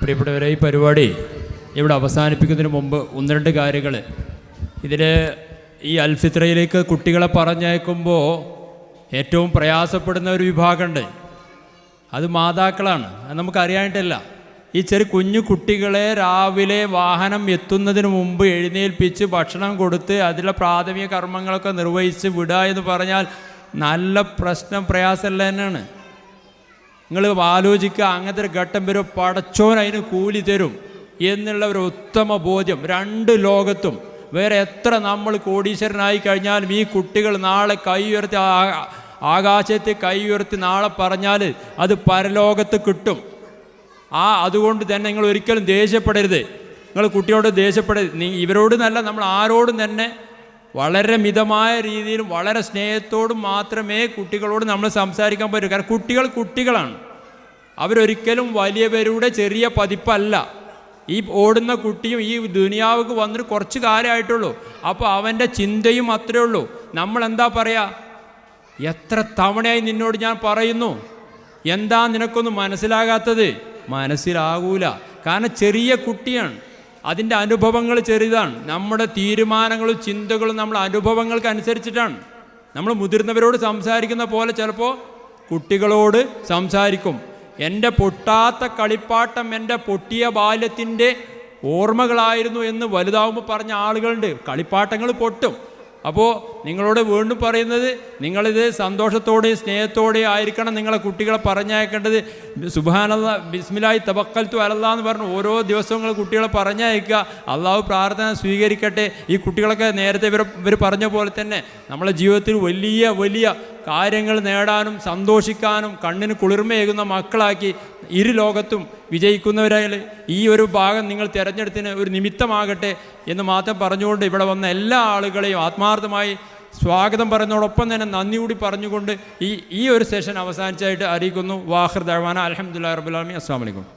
പ്രിയപ്പെട്ടവരെ, ഈ പരിപാടി ഇവിടെ അവസാനിപ്പിക്കുന്നതിന് മുമ്പ് ഒന്ന് രണ്ട് കാര്യങ്ങൾ. ഇതിൽ ഈ അൽഫിത്രയിലേക്ക് കുട്ടികളെ പറഞ്ഞയക്കുമ്പോൾ ഏറ്റവും പ്രയാസപ്പെടുന്ന ഒരു വിഭാഗമുണ്ട്. അത് മാതാക്കളാണ്. അത് നമുക്കറിയാനിട്ടല്ല. ഈ കുഞ്ഞു കുട്ടികളെ രാവിലെ വാഹനം എത്തുന്നതിന് മുമ്പ് എഴുന്നേൽപ്പിച്ച് ഭക്ഷണം കൊടുത്ത് അതിലെ പ്രാഥമിക കർമ്മങ്ങളൊക്കെ നിർവഹിച്ച് വിടുക എന്ന് പറഞ്ഞാൽ നല്ല പ്രയാസമല്ല തന്നെയാണ്. നിങ്ങൾ ആലോചിക്കുക, അങ്ങനത്തെ ഒരു ഘട്ടം വരും, പടച്ചോൻ അതിന് കൂലി തരും എന്നുള്ള ഒരു ഉത്തമ ബോധ്യം. രണ്ട് ലോകത്തും വേറെ എത്ര നമ്മൾ കോടീശ്വരനായി കഴിഞ്ഞാലും ഈ കുട്ടികൾ നാളെ കൈ ഉയർത്തി ആകാശത്ത് കൈ ഉയർത്തി നാളെ പറഞ്ഞാൽ അത് പരലോകത്ത് കിട്ടും. അതുകൊണ്ട് തന്നെ നിങ്ങൾ ഒരിക്കലും ദേഷ്യപ്പെടരുത്. നിങ്ങൾ കുട്ടിയോട് ദേഷ്യപ്പെടരുത്. ഇവരോട് നല്ല നമ്മൾ ആരോടും തന്നെ വളരെ മിതമായ രീതിയിലും വളരെ സ്നേഹത്തോടും മാത്രമേ കുട്ടികളോട് നമ്മൾ സംസാരിക്കാൻ പറ്റൂ. കാരണം കുട്ടികൾ കുട്ടികളാണ്. അവരൊരിക്കലും വലിയവരുടെ ചെറിയ പതിപ്പല്ല. ഈ ഓടുന്ന കുട്ടിയും ഈ ദുനിയാവുക്ക് വന്നിട്ട് കുറച്ച് കാലമായിട്ടുള്ളൂ. അപ്പോൾ അവൻ്റെ ചിന്തയും അത്രയേ ഉള്ളൂ. നമ്മളെന്താ പറയുക, എത്ര തവണയായി നിന്നോട് ഞാൻ പറയുന്നു, എന്താ നിനക്കൊന്നും മനസ്സിലാകാത്തത്? മനസ്സിലാകൂല. കാരണം ചെറിയ കുട്ടിയാണ്, അതിൻ്റെ അനുഭവങ്ങൾ ചെറുതാണ്. നമ്മുടെ തീരുമാനങ്ങളും ചിന്തകളും നമ്മുടെ അനുഭവങ്ങൾക്ക് അനുസരിച്ചിട്ടാണ്. നമ്മൾ മുതിർന്നവരോട് സംസാരിക്കുന്ന പോലെ ചിലപ്പോൾ കുട്ടികളോട് സംസാരിക്കും. എൻ്റെ പൊട്ടാത്ത കളിപ്പാട്ടം എൻ്റെ പൊട്ടിയ ബാല്യത്തിൻ്റെ ഓർമ്മകളായിരുന്നു എന്ന് വലുതാവുമ്പോൾ പറഞ്ഞ ആളുകളുണ്ട്. കളിപ്പാട്ടങ്ങൾ പൊട്ടും. അപ്പോൾ നിങ്ങളോട് വീണ്ടും പറയുന്നത്, നിങ്ങളിത് സന്തോഷത്തോടെയും സ്നേഹത്തോടെയും ആയിരിക്കണം നിങ്ങളെ കുട്ടികളെ പറഞ്ഞയക്കേണ്ടത്. സുബ്ഹാനല്ലാ ബിസ്മില്ലാഹി തവക്കൽതു അലല്ലാഹ് എന്ന് പറഞ്ഞ് ഓരോ ദിവസവും നിങ്ങൾ കുട്ടികളെ പറഞ്ഞയക്കുക. അള്ളാഹു പ്രാർത്ഥന സ്വീകരിക്കട്ടെ. ഈ കുട്ടികളൊക്കെ നേരത്തെ ഇവർ പറഞ്ഞ പോലെ തന്നെ നമ്മളെ ജീവിതത്തിൽ വലിയ വലിയ കാര്യങ്ങൾ നേടാനും സന്തോഷിക്കാനും കണ്ണിന് കുളിർമയേകുന്ന മക്കളാക്കി ഇരു ലോകത്തും വിജയിക്കുന്നവരായാൽ ഈ ഒരു ഭാഗം നിങ്ങൾ തിരഞ്ഞെടുത്തിന് ഒരു നിമിത്തമാകട്ടെ എന്ന് മാത്രം പറഞ്ഞുകൊണ്ട് ഇവിടെ വന്ന എല്ലാ ആളുകളെയും ആത്മാർത്ഥമായി സ്വാഗതം പറയുന്നതോടൊപ്പം തന്നെ നന്ദി കൂടി പറഞ്ഞുകൊണ്ട് ഈ ഒരു സെഷൻ അവസാനിച്ചായിട്ട് അറിയിക്കുന്നു. വാഹിർ ദഅ്വാന അൽഹംദുലില്ലാഹി റബ്ബിൽ ആലമീൻ. അസ്സലാമു അലൈക്കും.